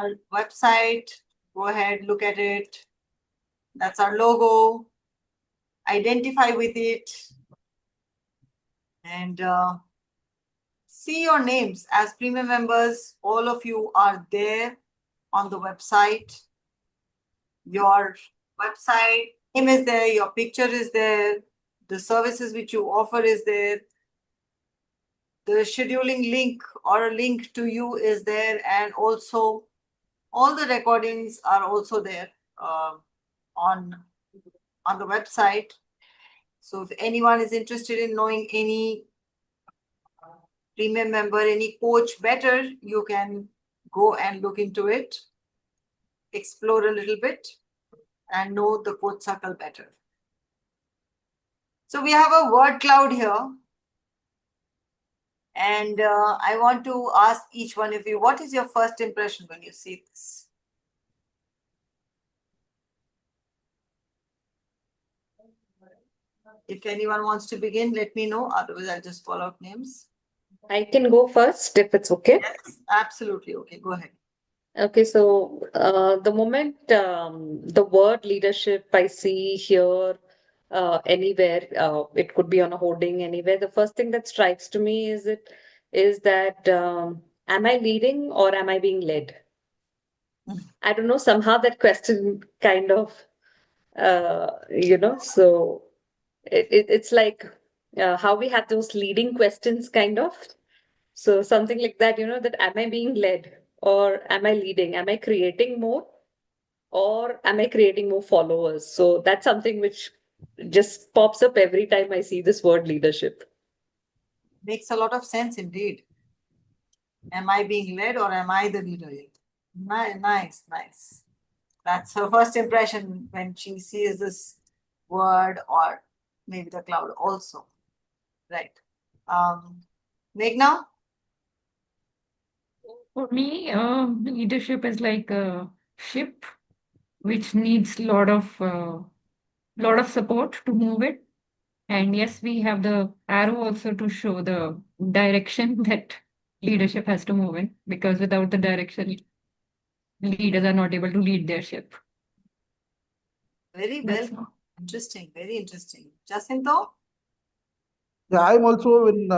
our website. Go ahead, look at it. That's our logo. Identify with it. And see your names as premium members. All of you are there on the website. Your website name is there, your picture is there, the services which you offer is there, the scheduling link or a link to you is there, and also all the recordings are also there on the website. So if anyone is interested in knowing any premium member, any coach better, you can go and look into it, explore a little bit, and know the coach circle better. So we have a word cloud here. And I want to ask each one of you, what is your first impression when you see this? If anyone wants to begin, let me know. Otherwise, I'll just call out names. I can go first if it's okay. Yes, absolutely. Okay, go ahead. Okay, so the moment the word leadership I see here anywhere, it could be on a hoarding anywhere. The first thing that strikes to me is that am I leading or am I being led? I don't know. Somehow that question kind of so it's like how we have those leading questions kind of. So something like that, that am I being led or am I leading? Am I creating more or am I creating more followers? So that's something which just pops up every time I see this word leadership. Makes a lot of sense indeed. Am I being led or am I the leader? Nice, nice. That's her first impression when she sees this word, or maybe the cloud also. Right. Meghna? For me, leadership is like a ship which needs lot of support to move it. And yes, we have the arrow also to show the direction that leadership has to move in, because without the direction, leaders are not able to lead their ship. Very That's well. all. Interesting. Very interesting. Jacinto? Yeah, I'm also in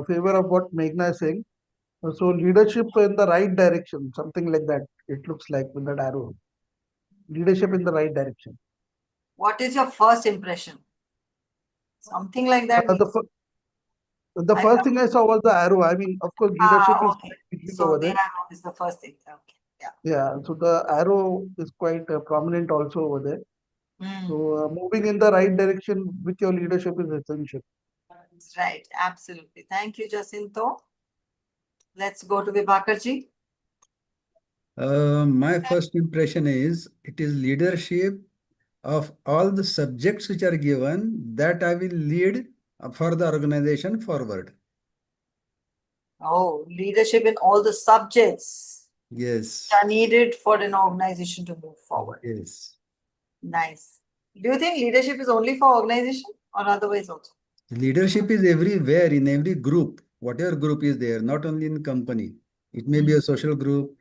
favor of what Meghna is saying. So leadership in the right direction, something like that. It looks like with that arrow. Leadership in the right direction. What is your first impression? Something like that. The first thing I saw was the arrow. I mean, of course, leadership is Okay. quite big So over the there. arrow is the first thing. Okay. Yeah. Yeah, so the arrow is quite prominent also over there. So moving in the right direction with your leadership is essential. Right. Absolutely. Thank you, Jacinto. Let's go to Vibhakarji. My first impression is it is leadership of all the subjects which are given that I will lead for the organization forward. Oh, leadership in all the subjects Yes. are needed for an organization to move forward. Yes. Nice. Do you think leadership is only for organization or otherwise also? Leadership is everywhere in every group, whatever group is there, not only in company. It may be a social group,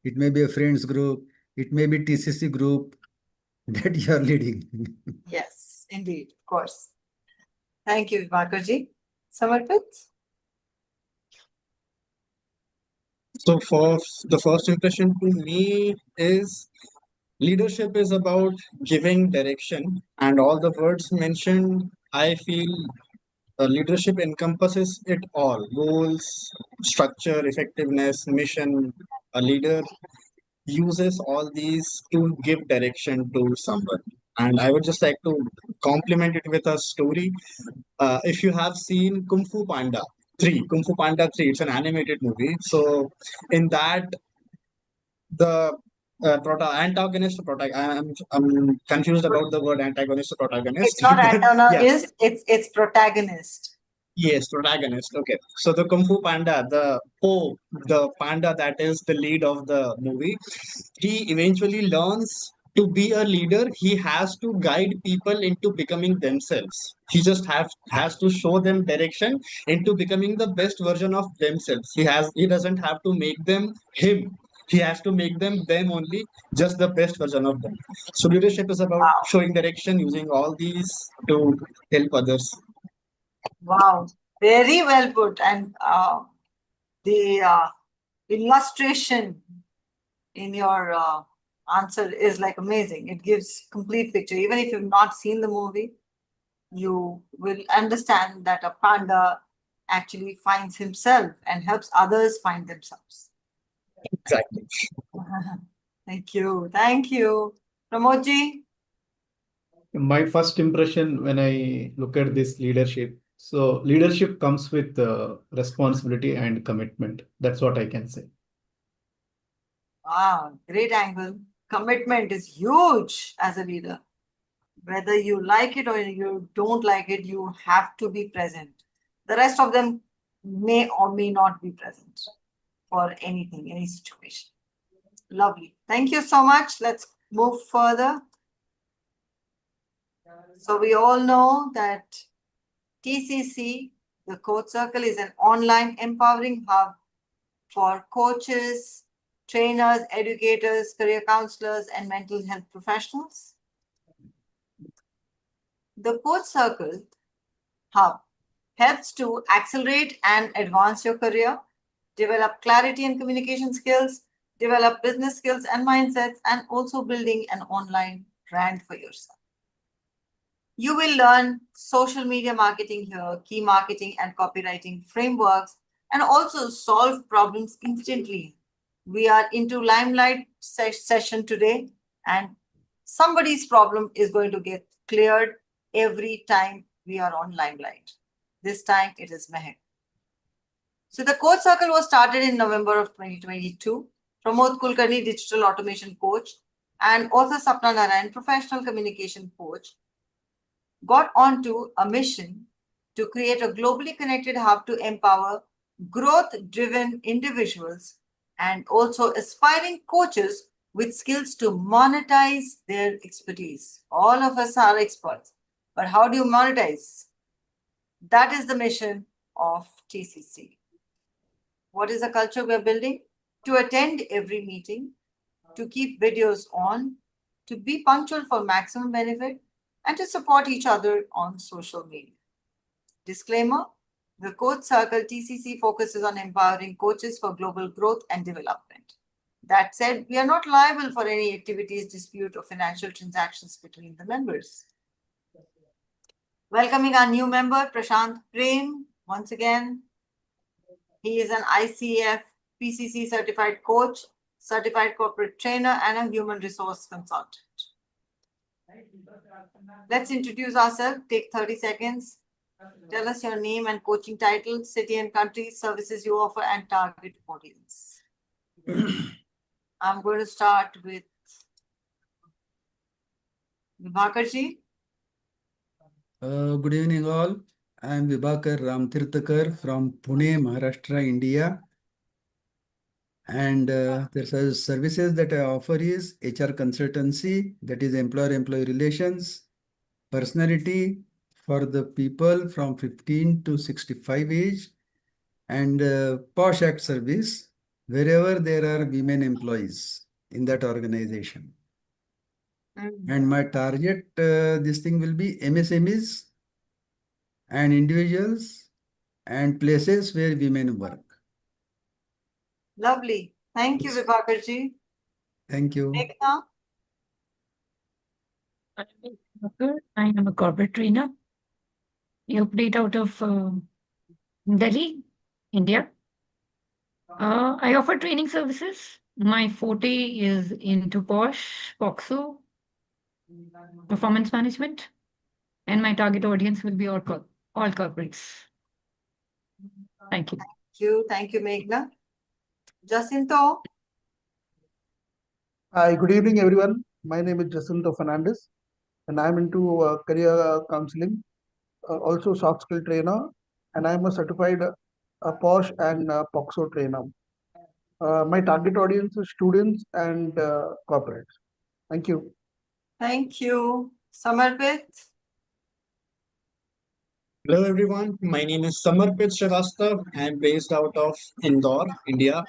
it may be a friends group, it may be TCC group that you are leading. Yes, indeed, of course. Thank you, Vibhakarji. Samarpit? So for the first impression to me is leadership is about giving direction, and all the words mentioned, I feel leadership encompasses it all: goals, structure, effectiveness, mission. A leader uses all these to give direction to someone. And I would just like to complement it with a story. If you have seen Kung Fu Panda 3, it's an animated movie. So in that, the antagonist I'm confused about the word antagonist or protagonist. It's not but antagonist, it's protagonist. yes, protagonist. Okay. So the Kung Fu Panda, the panda that is the lead of the movie, he eventually learns to be a leader. He has to guide people into becoming themselves. He just has to show them direction into becoming the best version of themselves. He doesn't have to make them him. he has to make them only, just the best version of them. So leadership is about Wow. showing direction, using all these to help others. Wow. Very well put. And the illustration in your answer is like amazing. It gives complete picture. Even if you've not seen the movie, you will understand that a panda actually finds himself and helps others find themselves. Exactly. Thank you. Thank you. Pramodji? My first impression when I look at this leadership, so leadership comes with responsibility and commitment. That's what I can say. Ah, great angle. Commitment is huge as a leader. Whether you like it or you don't like it, you have to be present. The rest of them may or may not be present for anything, any situation. Lovely. Thank you so much. Let's move further. So we all know that TCC, the Coach Circle, is an online empowering hub for coaches, trainers, educators, career counselors, and mental health professionals. The Coach Circle Hub helps to accelerate and advance your career, develop clarity and communication skills, develop business skills and mindsets, and also building an online brand for yourself. You will learn social media marketing here, key marketing and copywriting frameworks, and also solve problems instantly. We are into Limelight session today, and somebody's problem is going to get cleared every time we are on Limelight. This time it is Mehak. So the Coach Circle was started in November of 2022. Pramod Kulkarni, digital automation coach, and author Sapna Narayan, professional communication coach, got onto a mission to create a globally connected hub to empower growth-driven individuals and also aspiring coaches with skills to monetize their expertise. All of us are experts, but how do you monetize? That is the mission of TCC. What is the culture we're building? To attend every meeting, to keep videos on, to be punctual for maximum benefit, and to support each other on social media. Disclaimer, the Coach Circle TCC focuses on empowering coaches for global growth and development. That said, we are not liable for any activities, dispute, or financial transactions between the members. Welcoming our new member, Prashant Prem, once again. He is an ICF PCC certified coach, certified corporate trainer, and a human resource consultant. Let's introduce ourselves. Take 30 seconds. Tell us your name and coaching title, city and country, services you offer, and target audience. I'm going to start with Vibhakarji. Good evening, all. I am Vibhakar Ramtirthakar from Pune, Maharashtra, India. And the services that I offer is HR consultancy, that is employer-employee relations, personality for the people from 15 to 65 age, and POSH Act service wherever there are women employees in that organization. And my target, this thing will be MSMEs and individuals and places where women work. Lovely. Thank you, Vibhakarji. Thank you. Meghna. I am a corporate trainer. I operate out of Delhi, India. I offer training services. My forte is into POSH, POXO, performance management, and my target audience will be all corporates. Thank you. Thank you, Meghna. Jacinto. Hi, good evening, everyone. My name is Jacinto Fernandez, and I'm into career counseling, also soft skill trainer, and I'm a certified POSH and POXO trainer. My target audience is students and corporates. Thank you. Thank you. Samarpit. Hello everyone, my name is Samarpit Srivastav. I am based out of Indore, India.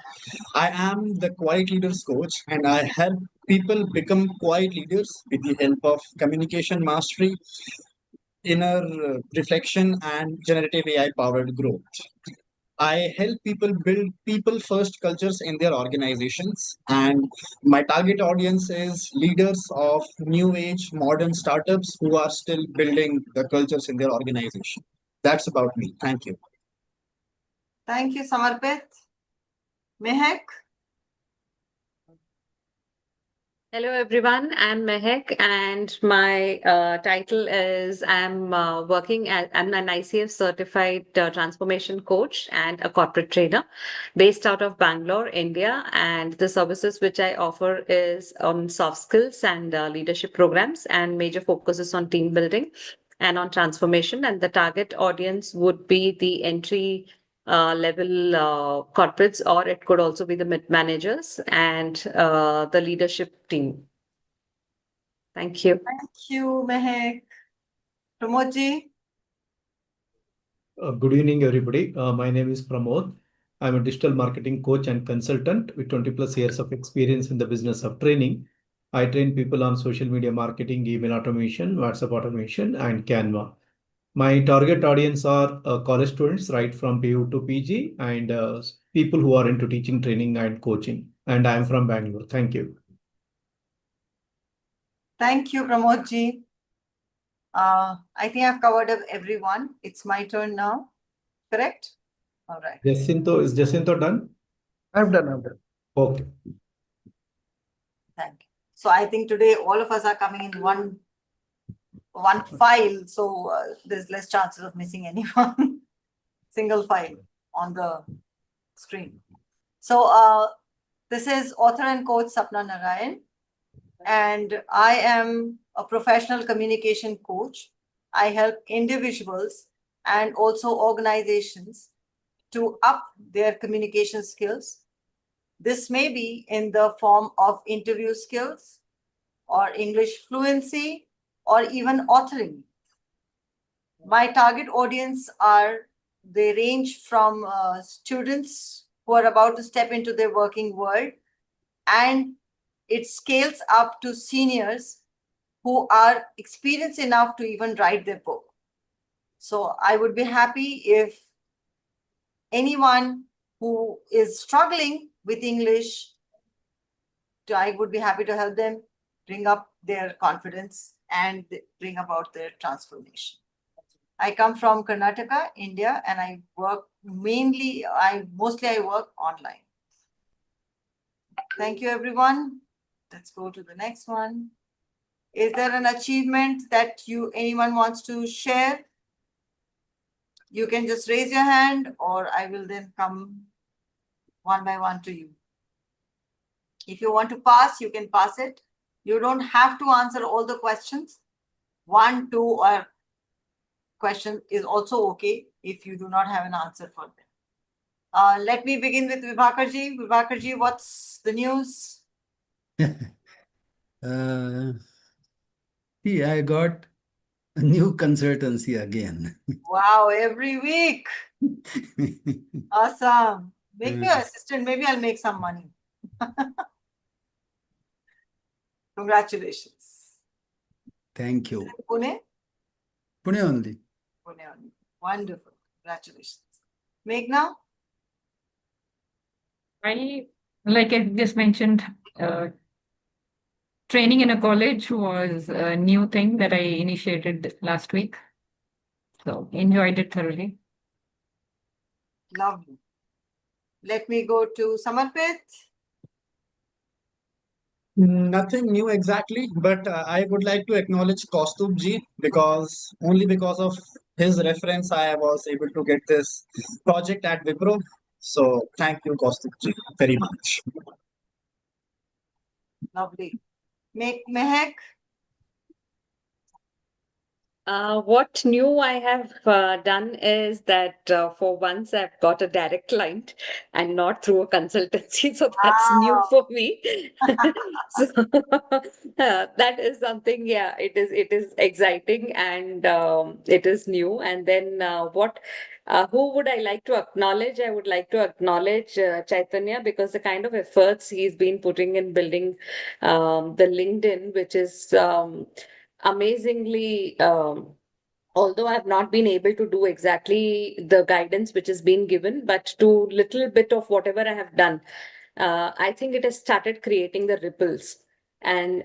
I am the Quiet Leaders Coach and I help people become quiet leaders with the help of communication mastery, inner reflection, and generative AI powered growth. I help people build people first cultures in their organizations, and my target audience is leaders of new age modern startups who are still building the cultures in their organization. That's about me. Thank you. Thank you, Samarpit. Mehak? Hello everyone, I'm Mehak and my title is I'm an ICF certified transformation coach and a corporate trainer based out of Bangalore, India. And the services which I offer is on soft skills and leadership programs, and major focus is on team building and on transformation. And the target audience would be the entry level corporates, or it could also be the mid managers and the leadership team. Thank you. Thank you, Mehak. Pramodji? Good evening, everybody. My name is Pramod. I'm a digital marketing coach and consultant with 20 plus years of experience in the business of training. I train people on social media marketing, email automation, WhatsApp automation, and Canva. My target audience are college students, right from PU to PG, and people who are into teaching, training, and coaching. And I'm from Bangalore. Thank you. Thank you, Pramodji. I think I've covered up everyone. It's my turn now. Correct? All right. Is Jacinto done? I've done. Okay. Thank you. So I think today all of us are coming in one file, so there's less chances of missing anyone. Single file on the screen. So this is author and coach Sapna Narayan, and I am a professional communication coach. I help individuals and also organizations to up their communication skills. This may be in the form of interview skills or English fluency or even authoring. My target audience they range from students who are about to step into their working world, and it scales up to seniors who are experienced enough to even write their book. So I would be happy if anyone who is struggling with English, I would be happy to help them bring up their confidence and bring about their transformation. I come from Karnataka, India, and I work mostly I work online. Thank you, everyone. Let's go to the next one. Is there an achievement that anyone wants to share? You can just raise your hand, or I will then come one by one to you. If you want to pass, you can pass it. You don't have to answer all the questions. 1, 2, or question is also okay if you do not have an answer for them. Let me begin with Vibhakarji. Vibhakarji, what's the news? See, I got a new consultancy again. Wow, every week. Awesome. Make me an assistant. Maybe I'll make some money. Congratulations. Thank you. Pune? Pune only. Pune only. Wonderful. Congratulations. Meghna? Like I just mentioned, training in a college was a new thing that I initiated last week. So enjoyed it thoroughly. Lovely. Let me go to Samarpit. Nothing new exactly, but I would like to acknowledge Kaustubji because only because of his reference I was able to get this project at Wipro. So thank you, Kaustubji, very much. Lovely. Mehak? What new I have done is that for once I've got a direct client and not through a consultancy. So that's new Wow. for me. So that is something, yeah, it is exciting and it is new. And then who would I like to acknowledge? I would like to acknowledge Chaitanya because the kind of efforts he's been putting in building the LinkedIn, which is amazingly, although I have not been able to do exactly the guidance which has been given, but to little bit of whatever I have done, I think it has started creating the ripples. And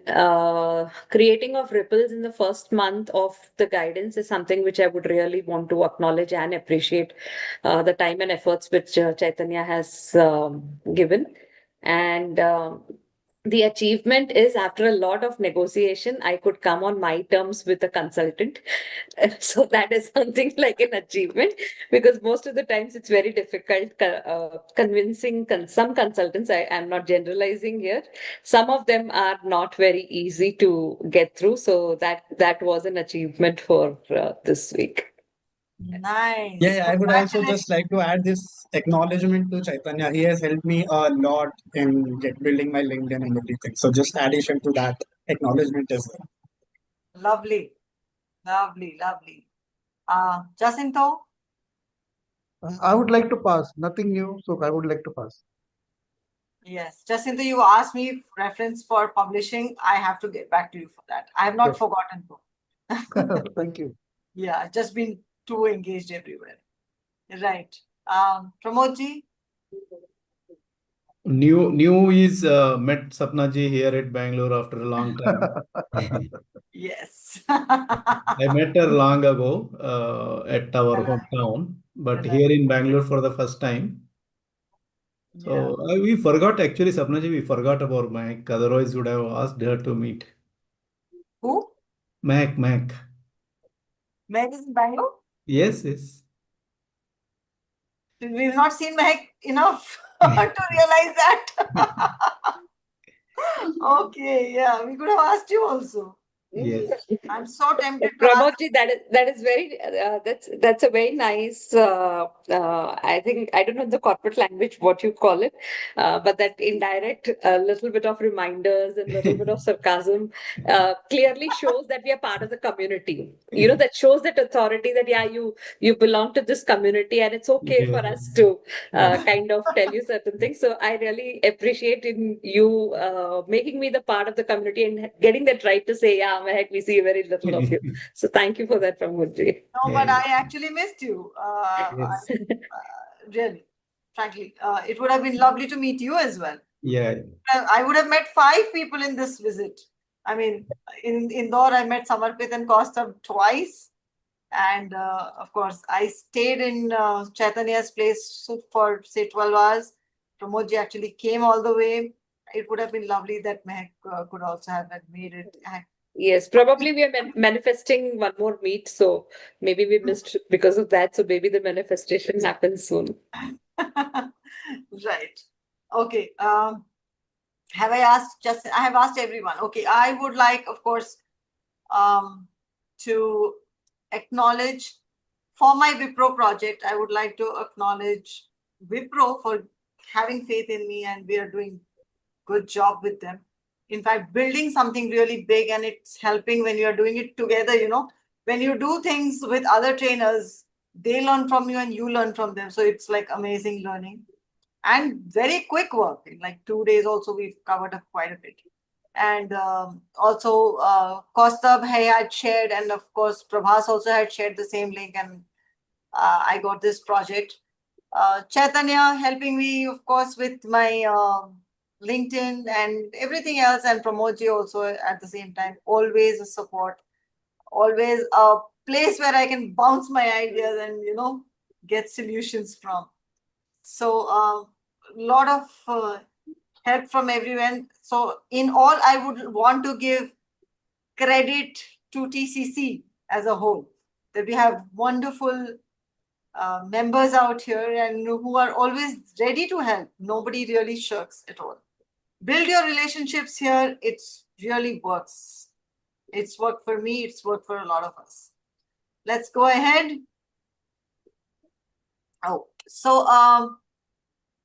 creating of ripples in the first month of the guidance is something which I would really want to acknowledge and appreciate the time and efforts which Chaitanya has given. And the achievement is after a lot of negotiation, I could come on my terms with a consultant. So that is something like an achievement because most of the times it's very difficult convincing some consultants. I am not generalizing here. Some of them are not very easy to get through. So that was an achievement for this week. Nice. Yeah, I would also Congratulations. just like to add this acknowledgement to Chaitanya. He has helped me a lot in building my LinkedIn and everything. So just addition to that acknowledgement as well. Lovely. Lovely. Lovely. Jacinto? I would like to pass. Nothing new, so I would like to pass. Yes. Jacinto, you asked me reference for publishing. I have to get back to you for that. I have not Yes. forgotten. Thank you. Yeah, just been too engaged everywhere. Right. Pramodji? New is met Sapna ji here at Bangalore after a long time. Yes. I met her long ago at our hometown, but Right. here in Bangalore for the first time. Yeah. So we forgot actually, Sapna ji, we forgot about Mac. Otherwise, would have asked her to meet. Who? Mac. Meg is in Bangalore? Yes, yes. We've not seen Meg enough to realize that. Okay, yeah, we could have asked you also. Yes. I'm so tempted to ask. Pramodji, that is very that's a very nice. I think I don't know the corporate language what you call it, but that indirect little bit of reminders and little bit of sarcasm clearly shows that we are part of the community. You know, that shows that authority that yeah, you belong to this community and it's okay for us to kind of tell you certain things. So I really appreciate in you making me the part of the community and getting that right to say, yeah, Mehak, we see very little of you. So thank you for that, Pramodji. No, but I actually missed you. Yes. Really, frankly, it would have been lovely to meet you as well. Yeah. I would have met 5 people in this visit. I mean, in Indore, I met Samarpit and Kaustubh twice. And of course, I stayed in Chaitanya's place for, say, 12 hours. Pramodji actually came all the way. It would have been lovely that Mehak could also have made it. Yes, probably we are manifesting one more meet, so maybe we missed because of that. So maybe the manifestation happens soon. Right. Okay. Have I asked I have asked everyone. Okay. I would like, of course, to acknowledge for my Wipro project, I would like to acknowledge Wipro for having faith in me, and we are doing good job with them. In fact, building something really big, and it's helping when you're doing it together. You know, when you do things with other trainers, they learn from you and you learn from them. So it's like amazing learning and very quick work. In like 2 days, also we've covered up quite a bit. And also, Kaustubh had shared, and of course, Prabhas also had shared the same link, and I got this project. Chaitanya helping me, of course, with my LinkedIn and everything else, and Pramodji also at the same time. Always a support, always a place where I can bounce my ideas and get solutions from. So a lot of help from everyone. So in all, I would want to give credit to TCC as a whole, that we have wonderful members out here and who are always ready to help. Nobody really shirks at all. Build your relationships here. It's really works. It's worked for me. It's worked for a lot of us. let's go ahead. Oh, so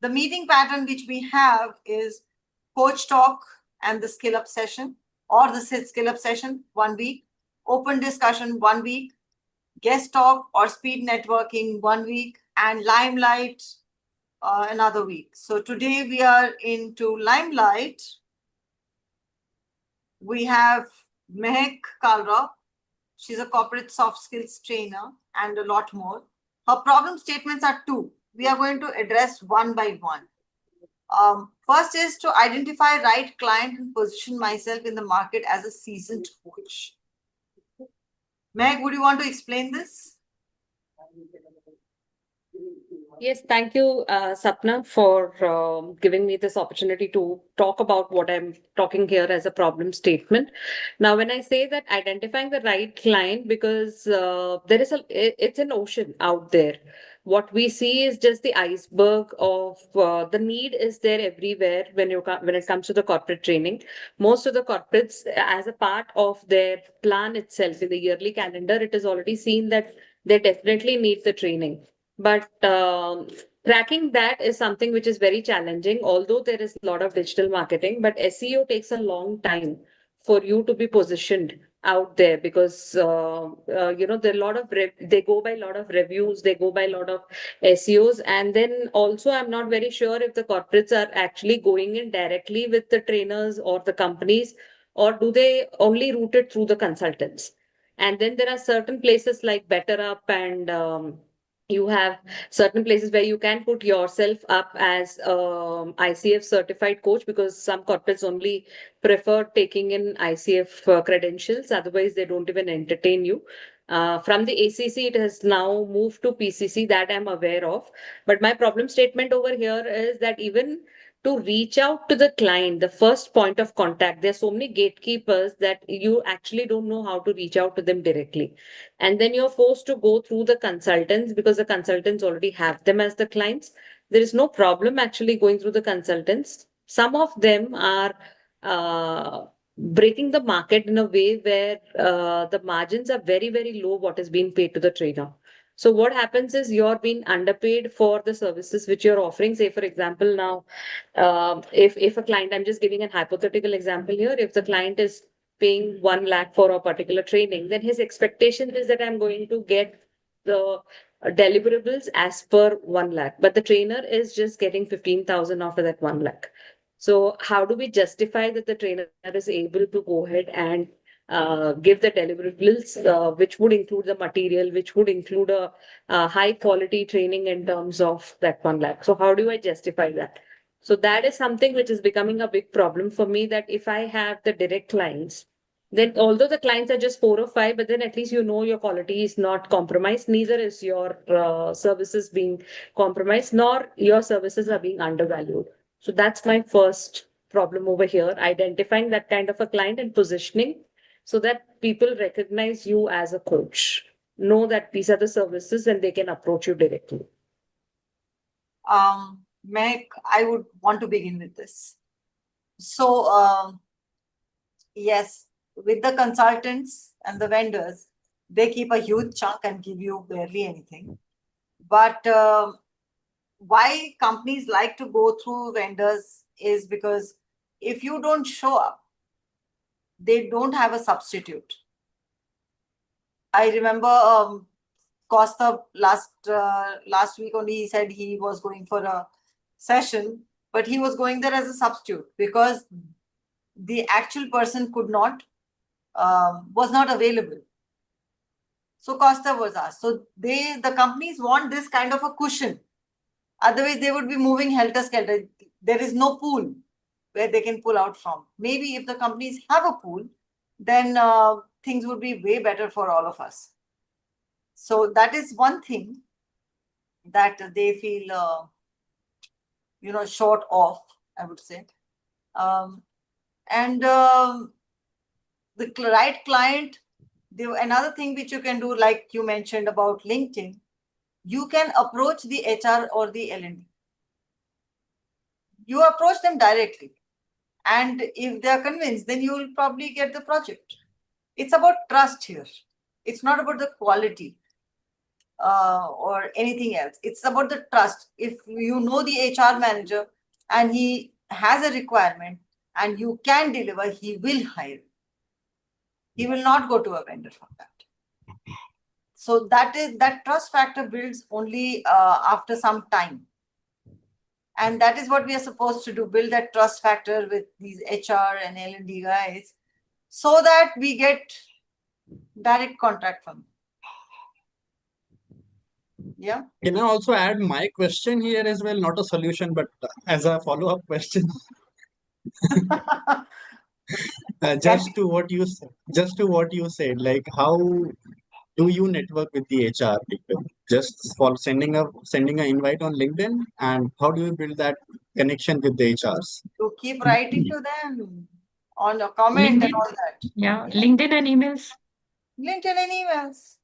the meeting pattern which we have is coach talk and the skill up session, or the skill up session 1 week, open discussion 1 week, guest talk or speed networking 1 week, and limelight another week. So today we are into limelight. We have Mehak Kalra. She's a corporate soft skills trainer and a lot more. Her problem statements are 2. We are going to address one by one. First is to identify right client and position myself in the market as a seasoned coach. Meg, would you want to explain this? Yes, thank you, Sapna, for giving me this opportunity to talk about what I'm talking here as a problem statement. Now, when I say that identifying the right client, because it's an ocean out there. What we see is just the iceberg of the need is there everywhere when it comes to the corporate training. Most of the corporates, as a part of their plan itself in the yearly calendar, it is already seen that they definitely need the training. But tracking that is something which is very challenging, although there is a lot of digital marketing, but SEO takes a long time for you to be positioned out there because there are a lot of they go by a lot of reviews, they go by a lot of SEOs, and then also I'm not very sure if the corporates are actually going in directly with the trainers or the companies, or do they only route it through the consultants. And then there are certain places like BetterUp and you have certain places where you can put yourself up as ICF certified coach, because some corporates only prefer taking in ICF credentials. Otherwise, they don't even entertain you. From the ACC, it has now moved to PCC, that I'm aware of. But my problem statement over here is that even to reach out to the client, the first point of contact, there's so many gatekeepers that you actually don't know how to reach out to them directly. And then you're forced to go through the consultants because the consultants already have them as the clients. There is no problem actually going through the consultants. Some of them are breaking the market in a way where the margins are very, very low, what is being paid to the trainer. So what happens is you're being underpaid for the services which you're offering. Say, for example, now, if a client, I'm just giving an hypothetical example here, if the client is paying 1 lakh for a particular training, then his expectation is that I'm going to get the deliverables as per 1 lakh, but the trainer is just getting 15,000 after that 1 lakh. So how do we justify that the trainer is able to go ahead and give the deliverables, which would include the material, which would include a high quality training in terms of that 1 lakh? So how do I justify that? So that is something which is becoming a big problem for me, that if I have the direct clients, then although the clients are just 4 or 5, but then at least your quality is not compromised, neither is your services being compromised, nor your services are being undervalued. So that's my first problem over here, identifying that kind of a client and positioning so that people recognize you as a coach, know that these are the services and they can approach you directly. Meg, I would want to begin with this. So, yes, with the consultants and the vendors, they keep a huge chunk and give you barely anything. But why companies like to go through vendors is because if you don't show up, they don't have a substitute. I remember Costa last week only, he said he was going for a session, but he was going there as a substitute because the actual person could not, was not available. So Costa was asked. So the companies want this kind of a cushion. Otherwise, they would be moving helter-skelter. There is no pool where they can pull out from. Maybe if the companies have a pool, then things would be way better for all of us. So that is one thing that they feel, short of, I would say. The right client, another thing which you can do, like you mentioned about LinkedIn, you can approach the HR or the L&D. You approach them directly. And if they are convinced, then you will probably get the project. It's about trust here. It's not about the quality or anything else. It's about the trust. If you know the HR manager and he has a requirement and you can deliver, he will hire. He will not go to a vendor for that. So that trust factor builds only after some time. And that is what we are supposed to do, build that trust factor with these HR and L&D guys so that we get direct contract from them. Yeah. Can I also add my question here as well? Not a solution, but as a follow-up question. Just to what you said, like how do you network with the HR people? Just for sending an invite on LinkedIn, and how do you build that connection with the HRs? To keep writing to them on a comment and LinkedIn. all that. Yeah, LinkedIn and emails. LinkedIn and emails.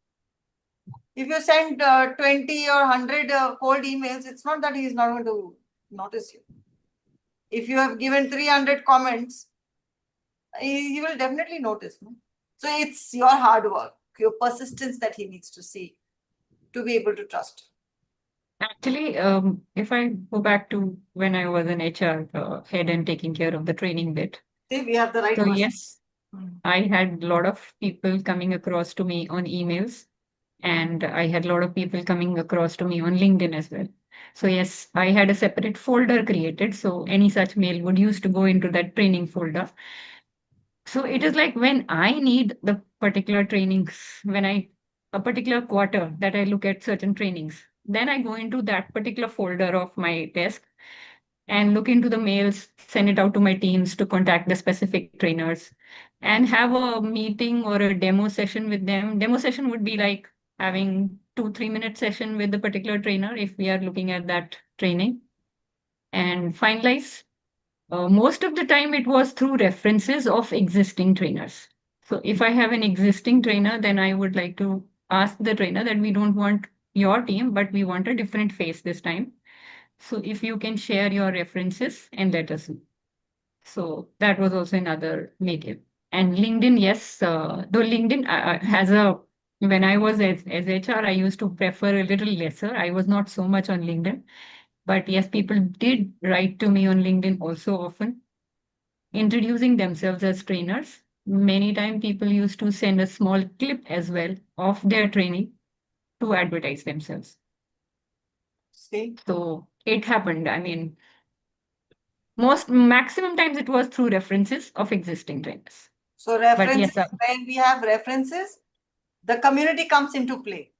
If you send 20 or 100 cold emails, it's not that he is not going to notice you. If you have given 300 comments, he will definitely notice. No? So it's your hard work, your persistence that he needs to see to be able to trust. Actually, if I go back to when I was an HR head and taking care of the training bit. See, we have the right So person. yes, I had a lot of people coming across to me on emails, and I had a lot of people coming across to me on LinkedIn as well. So yes, I had a separate folder created. So any such mail would used to go into that training folder. So it is like when I need the particular trainings, a particular quarter that I look at certain trainings, then I go into that particular folder of my desk and look into the mails, send it out to my teams to contact the specific trainers and have a meeting or a demo session with them. Demo session would be like having 2-3 minute session with the particular trainer if we are looking at that training and finalize. Most of the time it was through references of existing trainers. So if I have an existing trainer, then I would like to ask the trainer that we don't want your team, but we want a different face this time. So if you can share your references and let us know. So that was also another medium. And LinkedIn, yes, though LinkedIn has when I was as HR, I used to prefer a little lesser. I was not so much on LinkedIn. But yes, people did write to me on LinkedIn also often, introducing themselves as trainers. Many times people used to send a small clip as well of their training to advertise themselves. See? So it happened. I mean, maximum times it was through references of existing trainers. So references, when we have references, the community comes into play.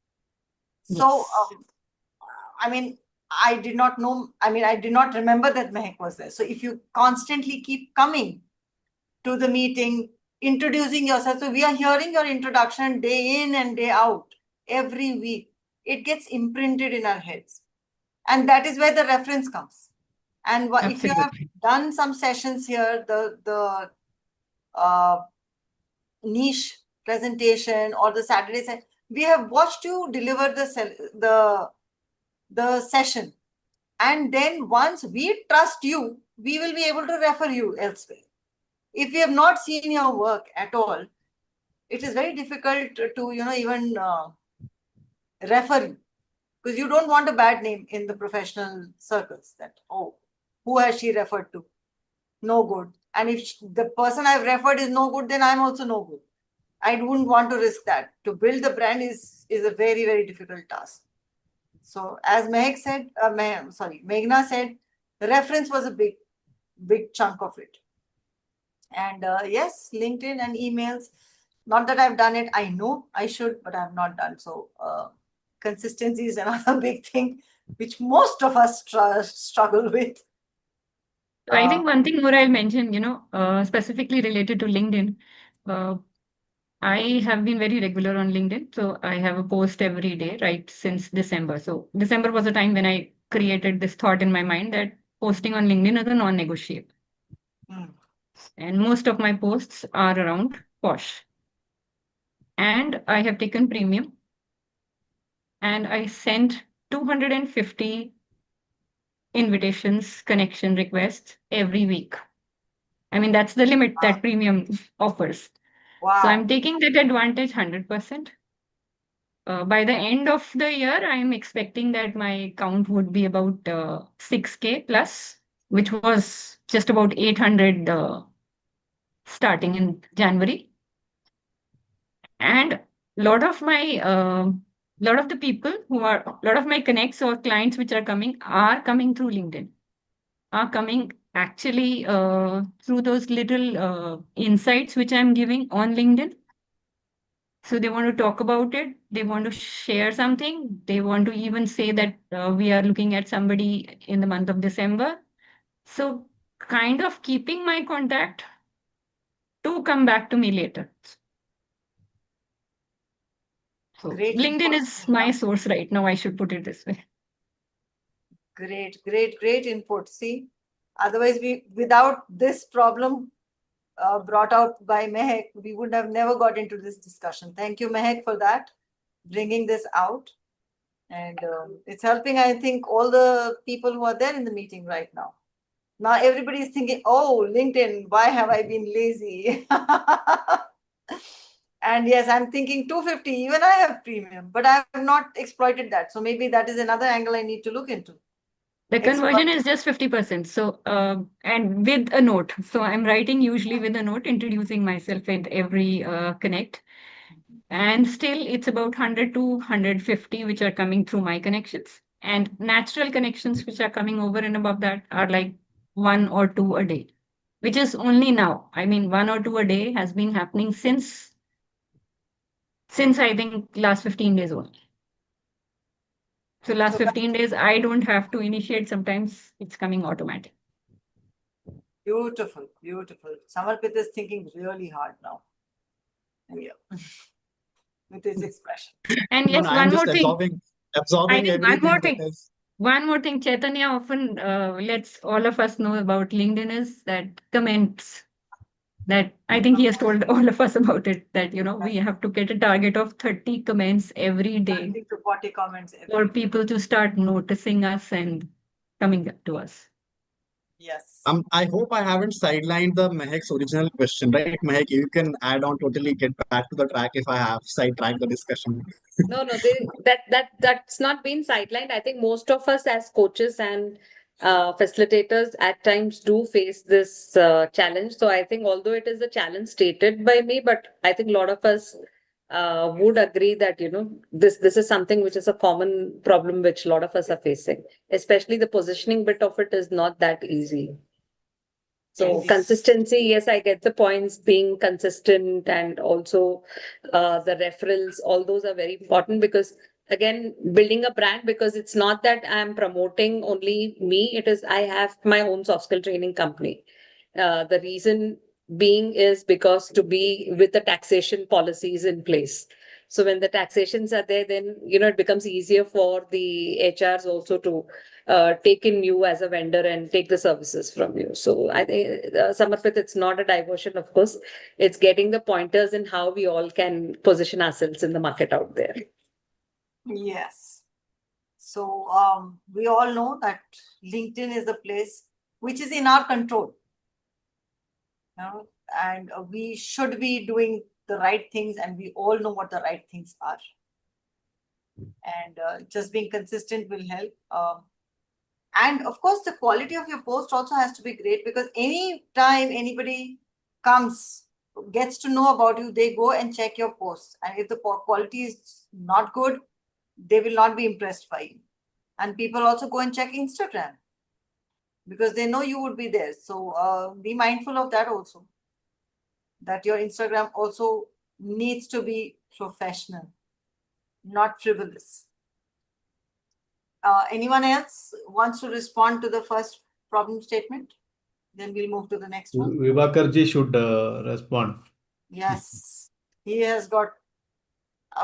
So, I mean, I did not know, I did not remember that Mehak was there. So if you constantly keep coming to the meeting, introducing yourself, so we are hearing your introduction day in and day out, every week, it gets imprinted in our heads. And that is where the reference comes. And if you have done some sessions here, the niche presentation or the Saturday session, we have watched you deliver the session. And then once we trust you, we will be able to refer you elsewhere. If we have not seen your work at all, it is very difficult to, even refer you, because you don't want a bad name in the professional circles that, oh, who has she referred to? No good. And if the person I've referred is no good, then I'm also no good. I wouldn't want to risk that. To build the brand is a very, very difficult task. So as Mehak said, Meghna said, reference was a big chunk of it. And yes, LinkedIn and emails, not that I've done it. I know I should, but I've not done so. Consistency is another big thing, which most of us struggle with. I think one thing more I'll mention, specifically related to LinkedIn. I have been very regular on LinkedIn. So I have a post every day, right, since December. So December was a time when I created this thought in my mind that posting on LinkedIn is a non-negotiable. And most of my posts are around Posh. And I have taken premium. And I sent 250 invitations, connection requests every week. I mean, that's the limit that premium offers. Wow. So I'm taking that advantage 100%. by the end of the year, I'm expecting that my count would be about 6K plus, which was just about 800 starting in January. And lot of the people lot of my connects or clients which are coming through LinkedIn, are coming actually through those little insights which I'm giving on LinkedIn. So they want to talk about it. They want to share something. They want to even say that we are looking at somebody in the month of December. So kind of keeping my contact to come back to me later. So Great LinkedIn inputs, is my Megha. source right now. I should put it this way. Great input. See, otherwise without this problem brought out by Mehak, we would have never got into this discussion. Thank you, Mehak, for that, bringing this out. And it's helping, I think, all the people who are there in the meeting right now. Now everybody is thinking, oh, LinkedIn, why have I been lazy? And yes, I'm thinking 250, even I have premium, but I have not exploited that. So maybe that is another angle I need to look into. The conversion is just 50%. So, and with a note. So I'm writing usually with a note, introducing myself in every connect. And still it's about 100 to 150, which are coming through my connections. And natural connections, which are coming over and above that, are like 1 or 2 a day, which is only now. I mean, 1 or 2 a day has been happening since I think last 15 days only. So last So 15 days, I don't have to initiate. Sometimes it's coming automatic. beautiful. Samarpit is thinking really hard now. Yeah. With his expression. And No, yes, no, I'm one more just thing. I absorbing think one everything more that thing. is. One more thing, Chaitanya often lets all of us know about LinkedIn is that comments. That I think he has told all of us about it. That we have to get a target of 30 comments every day 30 to 40 comments for every day. people to start noticing us and coming up to us. Yes. I hope I haven't sidelined the Mehak's original question, right? Mehak, you can add on, totally get back to the track if I have sidetracked the discussion. No, that's not been sidelined. I think most of us as coaches and facilitators at times do face this challenge. So I think although it is a challenge stated by me, but I think a lot of us would agree that this is something which is a common problem which a lot of us are facing. Especially the positioning bit of it is not that easy. So Indeed. consistency, yes, I get the points, being consistent, and also the referrals, all those are very important because again, building a brand, because it's not that I'm promoting only me, it is I have my own soft skill training company. The reason being is because to be with the taxation policies in place. So when the taxations are there, then it becomes easier for the HRs also to take in you as a vendor and take the services from you. So I think, Samarpit, it's not a diversion, of course. It's getting the pointers in how we all can position ourselves in the market out there. Yes. So we all know that LinkedIn is a place which is in our control. And we should be doing the right things, and we all know what the right things are. And just being consistent will help. And of course, the quality of your post also has to be great, because any time anybody gets to know about you, they go and check your posts. And if the quality is not good, they will not be impressed by you. And people also go and check Instagram because they know you would be there. So be mindful of that also, that your Instagram also needs to be professional, not frivolous. Anyone else wants to respond to the first problem statement? Then we'll move to the next one. Vivakarji should respond. Yes, he has got.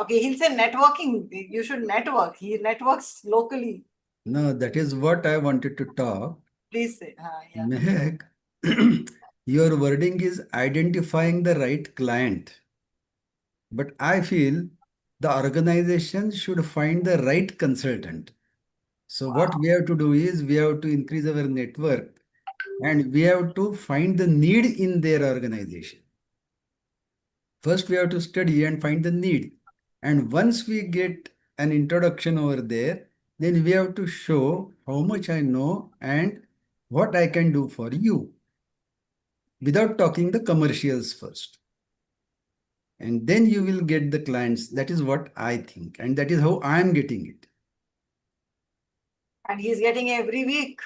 Okay, he'll say networking. You should network. He networks locally. No, that is what I wanted to talk. Please say. Yeah. Mehak, your wording is identifying the right client. But I feel the organization should find the right consultant. So what we have to do is we have to increase our network and we have to find the need in their organization. First, we have to study and find the need. And once we get an introduction over there, then we have to show how much I know and what I can do for you without talking the commercials first. And then you will get the clients. That is what I think. And that is how I am getting it. And he's getting every week.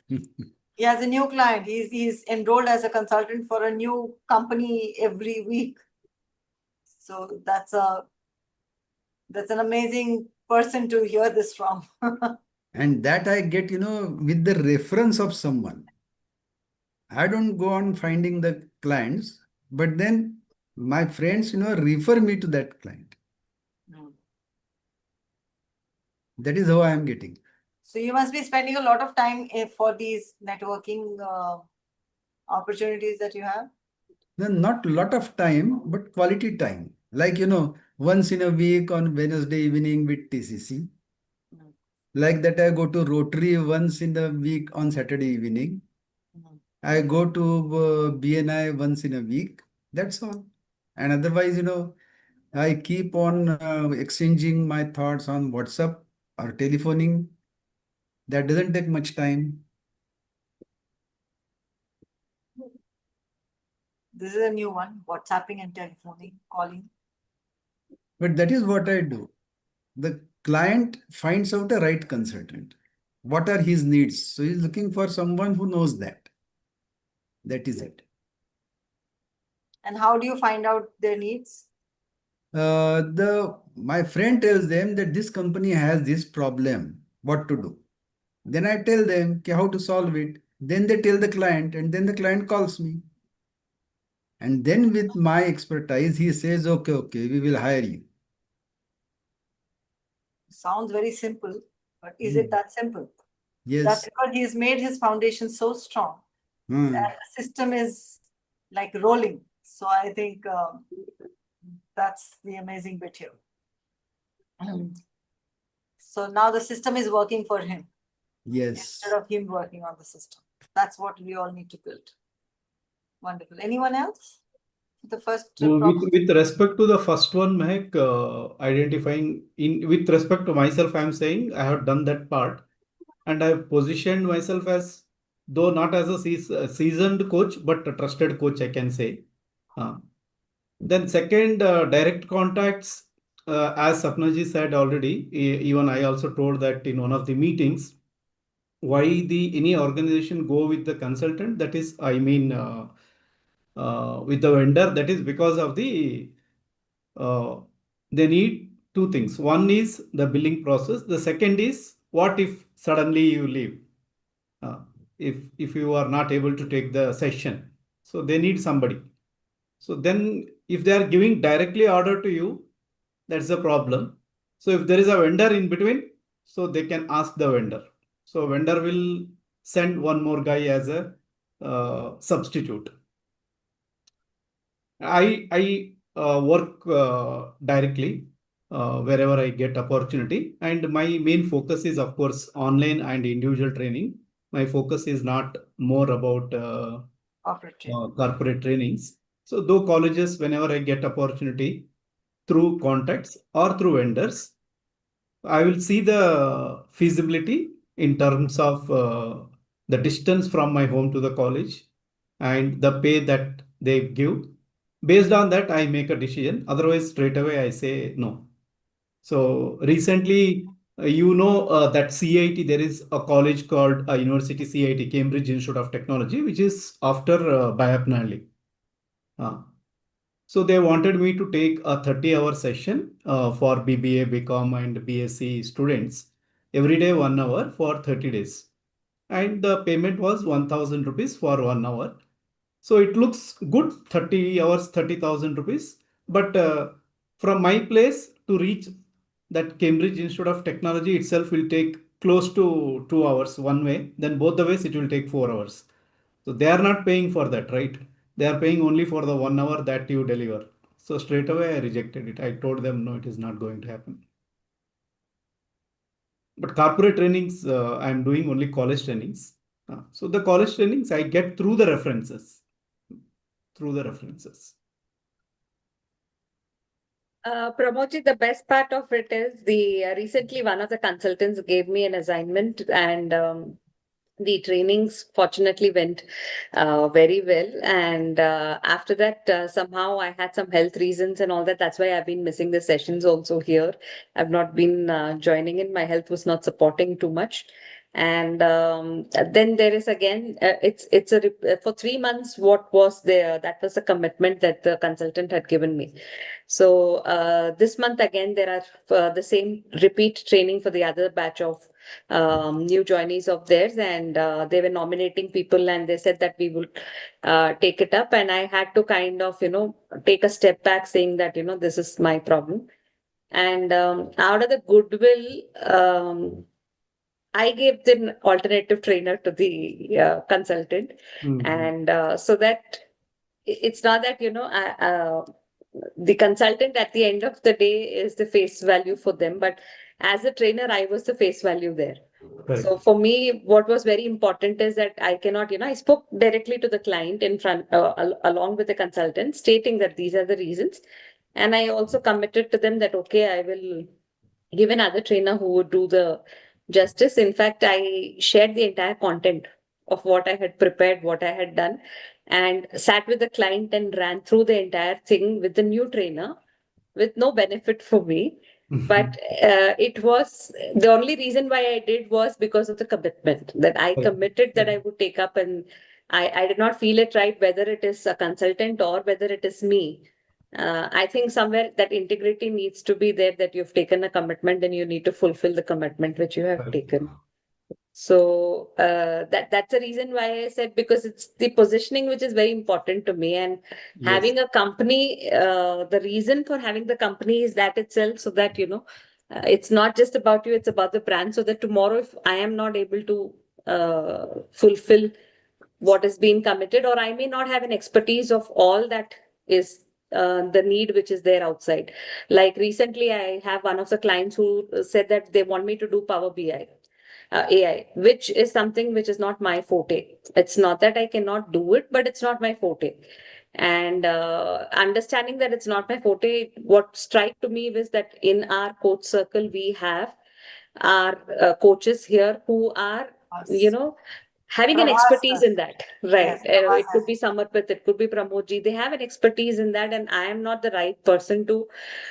He has a new client. He's enrolled as a consultant for a new company every week. So that's an amazing person to hear this from. And that I get, with the reference of someone. I don't go on finding the clients, but then my friends, refer me to that client. That is how I am getting. So you must be spending a lot of time for these networking opportunities that you have. No, not lot of time, but quality time. Like, once in a week on Wednesday evening with TCC. Like that, I go to Rotary once in a week on Saturday evening. I go to BNI once in a week. That's all. And otherwise, I keep on exchanging my thoughts on WhatsApp or telephoning. That doesn't take much time. This is a new one, WhatsApping and telephoning, calling. But that is what I do. The client finds out a right consultant. What are his needs? So he's looking for someone who knows that. That is it. And how do you find out their needs? My friend tells them that this company has this problem. What to do? Then I tell them how to solve it. Then they tell the client, and then the client calls me. And then with my expertise, he says, okay, we will hire you. Sounds very simple, but is it that simple? Yes. That's because he's made his foundation so strong that the system is like rolling. So I think that's the amazing bit here. So now the system is working for him. Yes. Instead of him working on the system. That's what we all need to build. Wonderful. Anyone else? The first problem? With respect to the first one, Mehak, identifying with respect to myself, I am saying I have done that part, and I have positioned myself as, though not as a seasoned coach, but a trusted coach, I can say. Then second, direct contacts, as Sapnaji said already, even I also told that in one of the meetings, why any organization go with the consultant, that is, I mean, with the vendor, that is because of they need two things. One is the billing process. The second is, what if suddenly you leave? If you are not able to take the session, so they need somebody. So then if they are giving directly order to you, that's the problem. So if there is a vendor in between, so they can ask the vendor. So vendor will send one more guy as a substitute. I work directly wherever I get opportunity, and my main focus is, of course, online and individual training. My focus is not more about corporate trainings. So though colleges, whenever I get opportunity through contacts or through vendors, I will see the feasibility in terms of the distance from my home to the college and the pay that they give. Based on that, I make a decision. Otherwise, straight away, I say no. So recently, that CIT, there is a college called University CIT, Cambridge Institute of Technology, which is after Bayapnali. So they wanted me to take a 30-hour session for BBA, BCom, and BSc students every day 1 hour for 30 days. And the payment was 1,000 rupees for 1 hour. So it looks good, 30 hours, 30,000 rupees. But from my place to reach that Cambridge Institute of Technology itself will take close to 2 hours one way. Then both the ways it will take 4 hours. So they are not paying for that, right? They are paying only for the 1 hour that you deliver. So straight away I rejected it. I told them, no, it is not going to happen. But corporate trainings, I'm doing only college trainings. So the college trainings I get through the references. Pramodji, the best part of it is the recently one of the consultants gave me an assignment, and the trainings fortunately went very well. And after that, somehow I had some health reasons and all that. That's why I've been missing the sessions also here. I've not been joining in. My health was not supporting too much. And then there is again, for 3 months, what was there? That was a commitment that the consultant had given me. So this month again, there are the same repeat training for the other batch of new joinees of theirs, and they were nominating people, and they said that we would take it up. And I had to kind of, take a step back, saying that, this is my problem. And out of the goodwill, I gave the alternative trainer to the consultant, and so that it's not that, the consultant at the end of the day is the face value for them, but as a trainer, I was the face value there. Correct. So for me, what was very important is that I cannot, I spoke directly to the client in front, along with the consultant, stating that these are the reasons. And I also committed to them that, okay, I will give another trainer who would do the justice. In fact, I shared the entire content of what I had prepared, what I had done, and sat with the client and ran through the entire thing with the new trainer with no benefit for me. But it was the only reason why I did was because of the commitment that I committed that I would take up, and I did not feel it right, whether it is a consultant or whether it is me. I think somewhere that integrity needs to be there, that you've taken a commitment and you need to fulfill the commitment which you have taken. So that's the reason why I said, because it's the positioning which is very important to me, and having a company, the reason for having the company is that itself, so that it's not just about you, it's about the brand, so that tomorrow if I am not able to fulfill what is being committed, or I may not have an expertise of all that is the need which is there outside. Like recently, I have one of the clients who said that they want me to do Power BI. AI, which is something which is not my forte. It's not that I cannot do it, but it's not my forte. And understanding that it's not my forte, what struck to me was that in our coach circle, we have our coaches here who are, having an Prabhas expertise does. in that, right? Yes, Prabhas It could be Samarpit, it could be Pramodji. They have an expertise in that, and I am not the right person to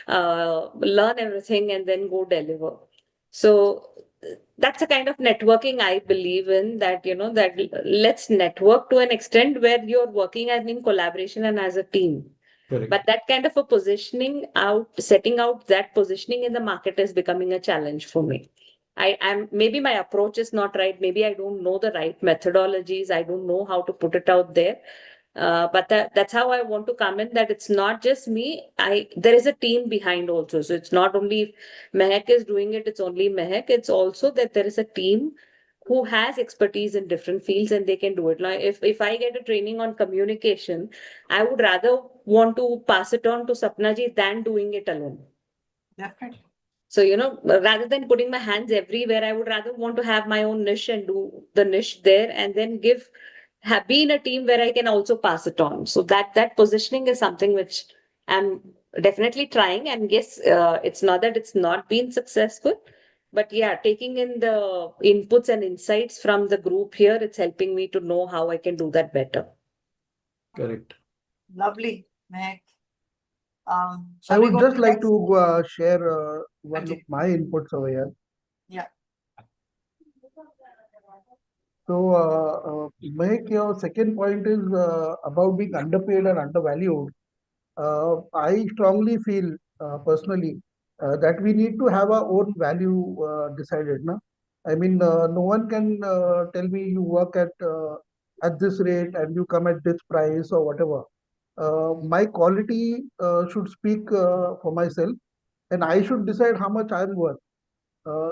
learn everything and then go deliver. So that's a kind of networking I believe in, that, that let's network to an extent where you're working as in collaboration and as a team. Correct. But that kind of a positioning out, setting out that positioning in the market is becoming a challenge for me. I'm maybe my approach is not right. Maybe I don't know the right methodologies. I don't know how to put it out there. But that's how I want to come in, that it's not just me. There is a team behind also. So it's not only if Mehak is doing it, it's only Mehak. It's also that there is a team who has expertise in different fields and they can do it. Now, if I get a training on communication, I would rather want to pass it on to Sapnaji than doing it alone. Definitely. So, rather than putting my hands everywhere, I would rather want to have my own niche and do the niche there, and then be in a team where I can also pass it on. So that positioning is something which I'm definitely trying. And yes, it's not that it's not been successful, but yeah, taking in the inputs and insights from the group here, it's helping me to know how I can do that better. Correct. Lovely, Mehak. I Shall we would go just the like next? to share one of Continue. my inputs over here. Yeah. So, Mehak, your second point is about being underpaid and undervalued. I strongly feel personally that we need to have our own value decided. No? I mean, no one can tell me you work at this rate and you come at this price or whatever. My quality should speak for myself, and I should decide how much I'm worth.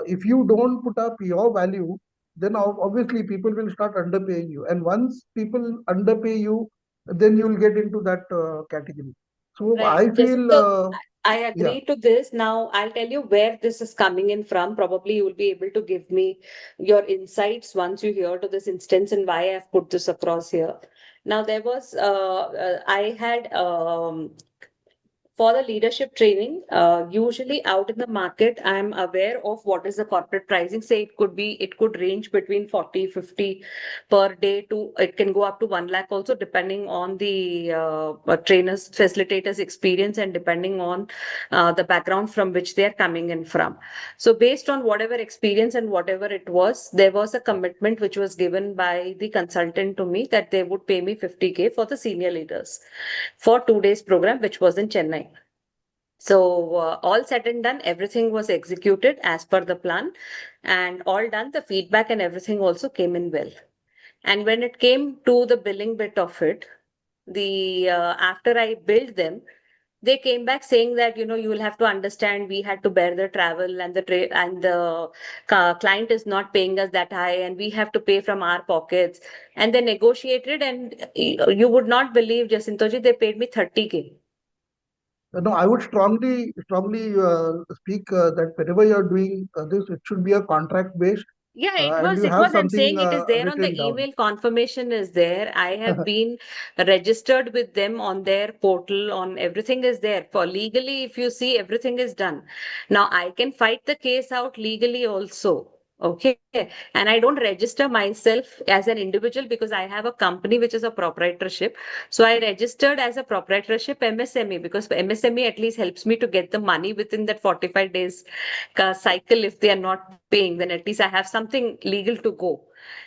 If you don't put up your value, then obviously people will start underpaying you. And once people underpay you, then you'll get into that category. So Right. I Just feel, I yeah, agree to this. Now, I'll tell you where this is coming in from. Probably you will be able to give me your insights once you hear to this instance and why I've put this across here. Now, there was, I had for the leadership training, usually out in the market, I'm aware of what is the corporate pricing. Say it could range between 40, 50 per day to, it can go up to 1 lakh also, depending on the trainers, facilitators experience and depending on the background from which they are coming in from. So based on whatever experience and whatever it was, there was a commitment which was given by the consultant to me that they would pay me 50K for the senior leaders for 2 days program, which was in Chennai. So all said and done, everything was executed as per the plan, and all done. The feedback and everything also came in well. And when it came to the billing bit of it, the after I billed them, they came back saying that, you will have to understand we had to bear the travel and the client is not paying us that high and we have to pay from our pockets. And they negotiated, and you would not believe, Jacintoji, they paid me 30K. No, I would strongly speak that whenever you're doing this, it should be a contract based, Yeah, and you it have was. I'm something saying it is there on the written down. email. Confirmation is there. I have been registered with them on their portal, on everything is there. For legally, if you see, everything is done. Now I can fight the case out legally also. Okay. And I don't register myself as an individual because I have a company which is a proprietorship. So I registered as a proprietorship MSME because MSME at least helps me to get the money within that 45 days cycle. If they are not paying, then at least I have something legal to go.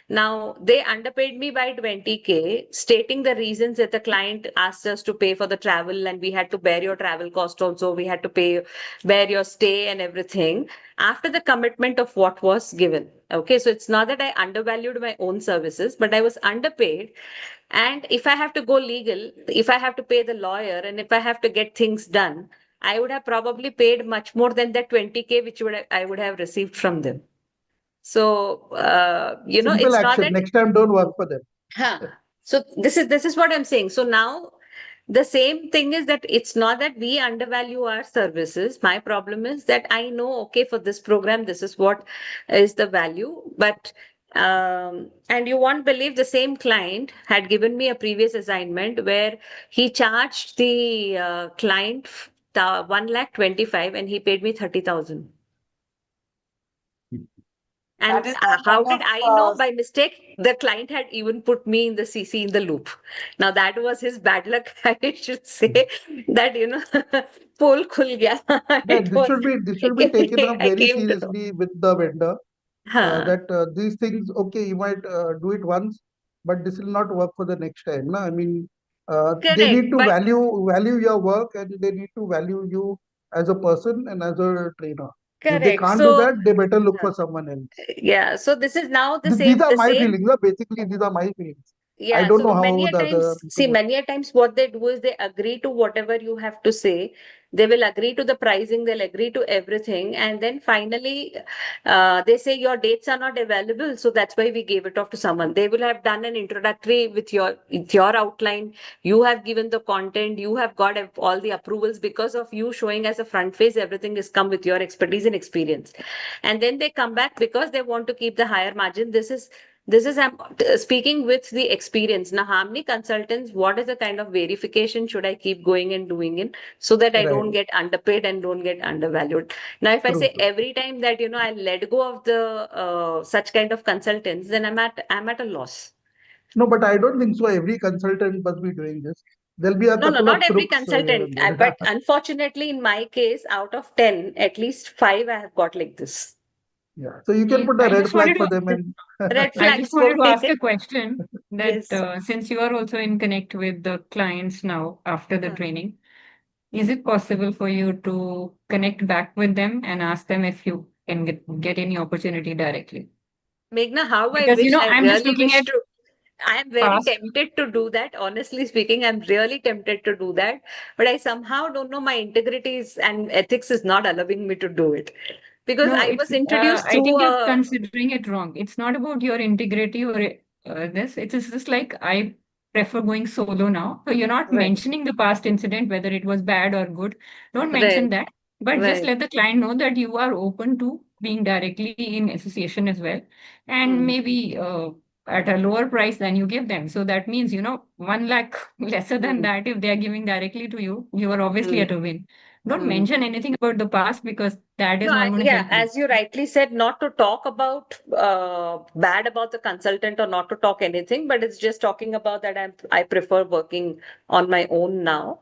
Now they underpaid me by 20K, stating the reasons that the client asked us to pay for the travel and we had to bear your travel cost also. We had to bear your stay and everything after the commitment of what was given. Okay, so it's not that I undervalued my own services, but I was underpaid. And if I have to go legal, if I have to pay the lawyer and if I have to get things done, I would have probably paid much more than that 20K, which I would have received from them. So, Simple it's not action. that. Next time, don't work for them. Huh. So this is what I'm saying. So now the same thing is that it's not that we undervalue our services. My problem is that I know, okay, for this program, this is what is the value. But and you won't believe the same client had given me a previous assignment where he charged the client 1,25,000 and he paid me 30,000. That And is the how kind did of I know? By mistake, the client had even put me in the CC in the loop. Now that was his bad luck. I should say that, pole khul gaya. Yeah, It was, this should be taken up I very came to know. seriously with the vendor. Huh. That these things, okay, you might do it once, but this will not work for the next time. Na? I mean, they Correct. need to But value your work, and they need to value you as a person and as a trainer. If they correct. can't do So, that, they better look huh. for someone else. Yeah. So this is now These are the my same. feelings. Na? Basically, these are my feelings. I Yeah, don't so know many how a the other times, people see, would. many a times what they do is they agree to whatever you have to say. They will agree to the pricing, they'll agree to everything. And then finally, they say your dates are not available. So that's why we gave it off to someone. They will have done an introductory with your outline. You have given the content, you have got all the approvals because of you showing as a front face, everything is come with your expertise and experience. And then they come back because they want to keep the higher margin. This is I'm speaking with the experience. Now, how many consultants, what is the kind of verification should I keep going and doing in so that I Right. don't get underpaid and don't get undervalued? Now, if I True, say true. every time that, I let go of the such kind of consultants, then I'm at a loss. No, but I don't think so. Every consultant must be doing this. There'll be a No, no, couple not of every crooks here consultant. and there. But unfortunately, in my case, out of 10, at least 5 I have got like this. Yeah. So you can Yeah, put a I red just flag wanted for to them and Red I just flags for wanted to ask me. a question that Yes. since you are also in connect with the clients now after the Huh. training, is it possible for you to connect back with them and ask them if you can get any opportunity directly? Meghna, how I Because, wish, I I'm just really looking wish at to. I am very past. tempted to do that. Honestly speaking, I'm really tempted to do that. But I somehow don't know, my integrity and ethics is not allowing me to do it. Because No, I it's, was introduced I through think you're a. considering it wrong. It's not about your integrity or this. It's just like I prefer going solo now. So you're not Right, mentioning the past incident, whether it was bad or good. Don't mention right, that. But just right. let the client know that you are open to being directly in association as well. And Hmm. maybe at a lower price than you give them. So that means, 1 lakh lesser than that, if they are giving directly to you, you are obviously at a win. Don't mention anything about the past because that is No, not going to yeah, help you. as you rightly said, not to talk about bad about the consultant or not to talk anything, but it's just talking about that I prefer working on my own now.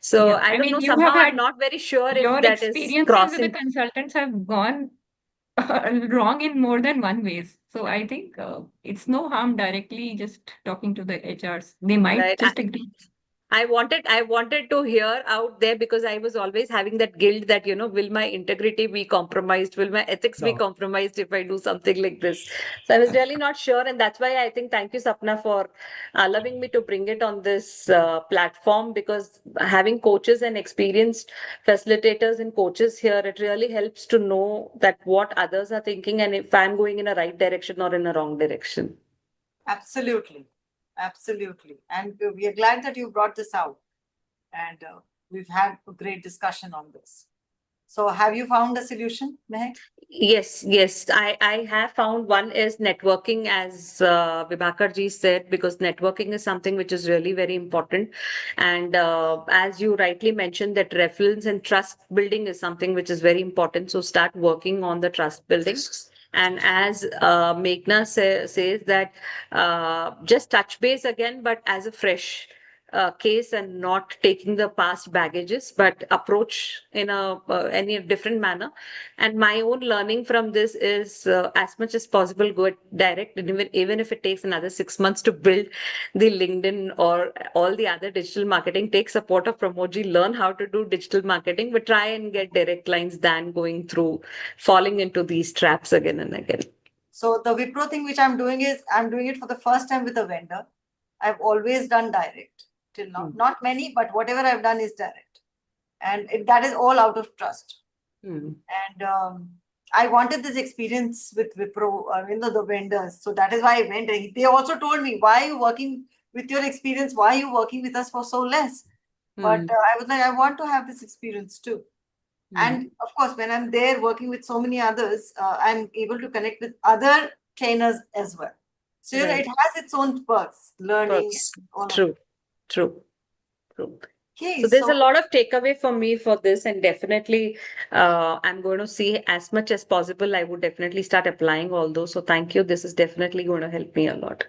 So Yeah, I I don't mean, know, you have somehow I'm had not very sure your if that is experiences with the crossing. consultants have gone wrong in more than one ways. So I think it's no harm directly just talking to the HRs. They might Right. just agree. I wanted to hear out there because I was always having that guilt that, will my integrity be compromised? Will my ethics be No. compromised if I do something like this? So I was really not sure. And that's why I think thank you, Sapna, for allowing me to bring it on this platform, because having coaches and experienced facilitators and coaches here, it really helps to know that what others are thinking and if I'm going in a right direction or in a wrong direction. Absolutely. Absolutely. And we are glad that you brought this out. And we've had a great discussion on this. So have you found a solution, Mehak? Yes. I have found one is networking, as Vibhakar ji said, because networking is something which is really very important. And as you rightly mentioned, that reference and trust building is something which is very important. So start working on the trust building. And as Meghna says that just touch base again, but as a fresh case and not taking the past baggages, but approach in any different manner. And my own learning from this is as much as possible, go direct, and even if it takes another 6 months to build the LinkedIn or all the other digital marketing, take support of Pramodji, learn how to do digital marketing, but try and get direct lines than going through falling into these traps again and again. So the Wipro thing which I'm doing is I'm doing it for the first time with a vendor. I've always done direct till now. Not many, but whatever I've done is direct. And that is all out of trust. And I wanted this experience with Wipro, the vendors. So that is why I went. They also told me, why are you working with your experience? Why are you working with us for so less? But I was like, I want to have this experience too. And of course, when I'm there working with so many others, I'm able to connect with other trainers as well. So Right. it has its own perks, learning. Perks. all of True. it. True. Okay, So there's a lot of takeaway for me for this, and definitely I'm going to see as much as possible. I would definitely start applying all those. So thank you. This is definitely going to help me a lot.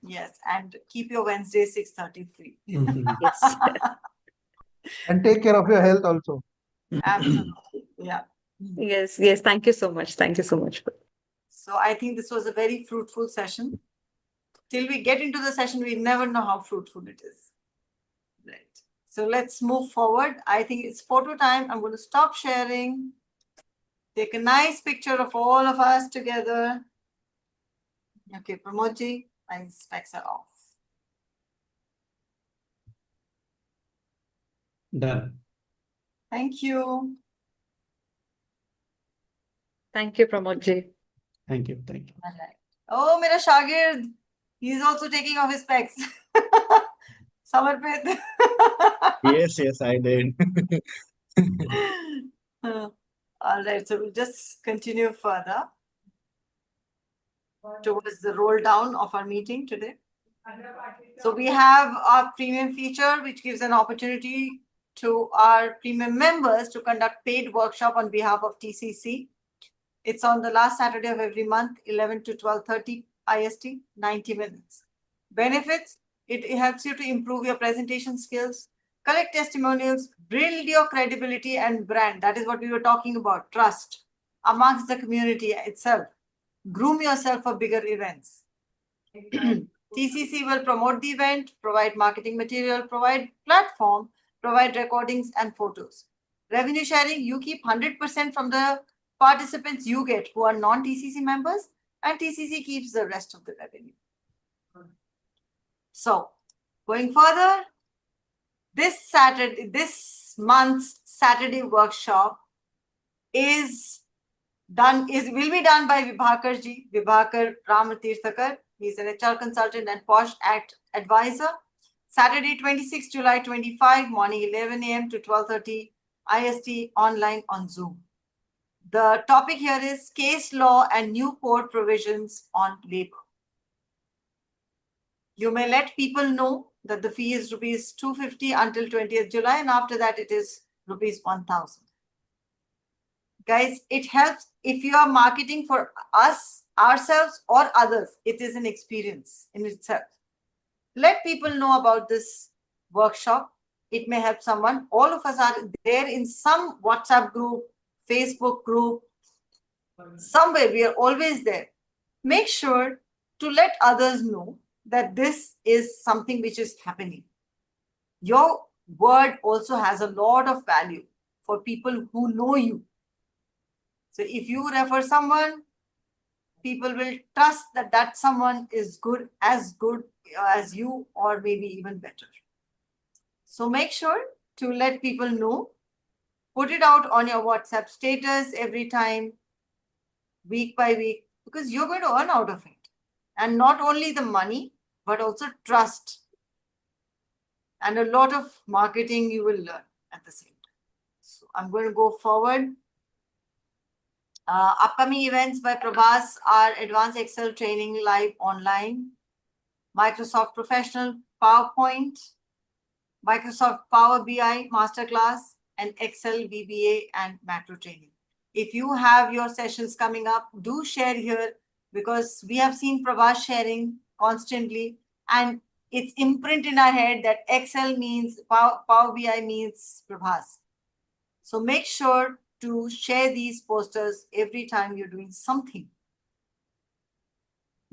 Yes, and keep your Wednesday 6:30 free. Yes. And take care of your health also. Absolutely. Yeah. Yes. Thank you so much. Thank you so much. So I think this was a very fruitful session. Till we get into the session, we never know how fruitful it is. Right. So let's move forward. I think it's photo time. I'm going to stop sharing. Take a nice picture of all of us together. Okay, Pramodji, my specs are off. Done. Thank you. Thank you, Pramodji. Thank you. All right. Oh, Mera Shagird. He's also taking off his specs. Samarpit. Yes, I did. All right, so we'll just continue further towards the roll down of our meeting today. So we have our premium feature, which gives an opportunity to our premium members to conduct paid workshop on behalf of TCC. It's on the last Saturday of every month, 11 to 12:30 IST, 90 minutes. Benefits, it helps you to improve your presentation skills, collect testimonials, build your credibility and brand. That is what we were talking about, trust amongst the community itself. Groom yourself for bigger events. TCC will promote the event, provide marketing material, provide platform, provide recordings and photos. Revenue sharing, you keep 100% from the participants you get who are non-TCC members, and TCC keeps the rest of the revenue. So, going further, this month's Saturday workshop will be done by Vibhakar ji, Vibhakar Ramatirthakar. He's an HR consultant and Posh Act advisor. Saturday, 26 July 25, morning 11 a.m. to 12:30 IST, online on Zoom. The topic here is case law and new court provisions on labor. You may let people know that the fee is rupees 250 until 20th July, and after that it is rupees 1000. Guys, it helps if you are marketing for us, ourselves, or others. It is an experience in itself. Let people know about this workshop. It may help someone. All of us are there in some WhatsApp group, Facebook group, somewhere. We are always there. Make sure to let others know that this is something which is happening. Your word also has a lot of value for people who know you. So if you refer someone, people will trust that that someone is good as you, or maybe even better. So make sure to let people know. Put it out on your WhatsApp status every time, week by week, because you're going to earn out of it. And not only the money, but also trust. And a lot of marketing you will learn at the same time. So I'm going to go forward. Upcoming events by Prabhas are Advanced Excel Training Live Online, Microsoft Professional PowerPoint, Microsoft Power BI Masterclass, and Excel VBA and Macro Training. If you have your sessions coming up, do share here, because we have seen Prabhas sharing constantly, and it's imprint in our head that Excel means Power BI means Prabhas. So make sure to share these posters every time you're doing something.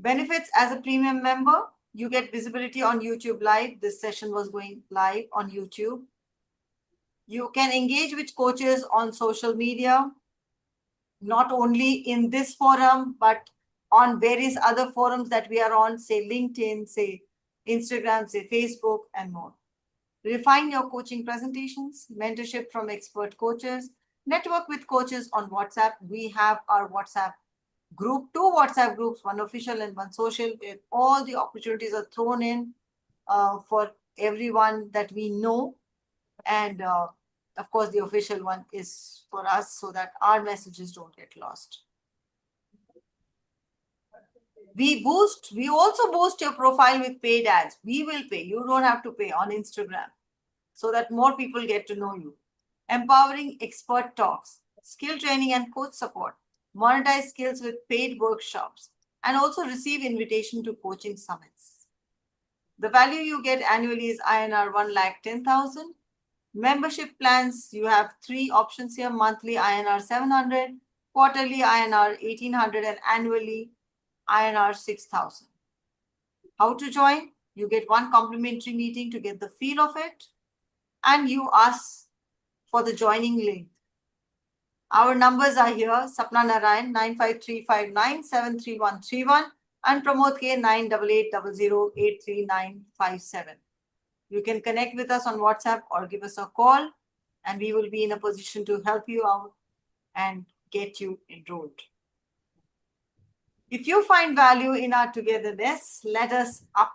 Benefits as a premium member: you get visibility on YouTube Live. This session was going live on YouTube. You can engage with coaches on social media, not only in this forum, but on various other forums that we are on, say LinkedIn, say Instagram, say Facebook, and more. Refine your coaching presentations, mentorship from expert coaches, network with coaches on WhatsApp. We have our WhatsApp group, 2 WhatsApp groups, one official and one social, where all the opportunities are thrown in for everyone that we know. And of course, the official one is for us, so that our messages don't get lost. We also boost your profile with paid ads. We will pay. You don't have to pay on Instagram, so that more people get to know you. Empowering expert talks, skill training and coach support, monetize skills with paid workshops, and also receive invitation to coaching summits. The value you get annually is INR 1,10,000. Membership plans, you have 3 options here: monthly INR 700, quarterly INR 1,800, and annually INR 6,000. How to join? You get 1 complimentary meeting to get the feel of it, and you ask for the joining link. Our numbers are here: Sapna Narayan 95359733131 and Pramod K 9880083957. You can connect with us on WhatsApp or give us a call, and we will be in a position to help you out and get you enrolled. If you find value in our togetherness, let us up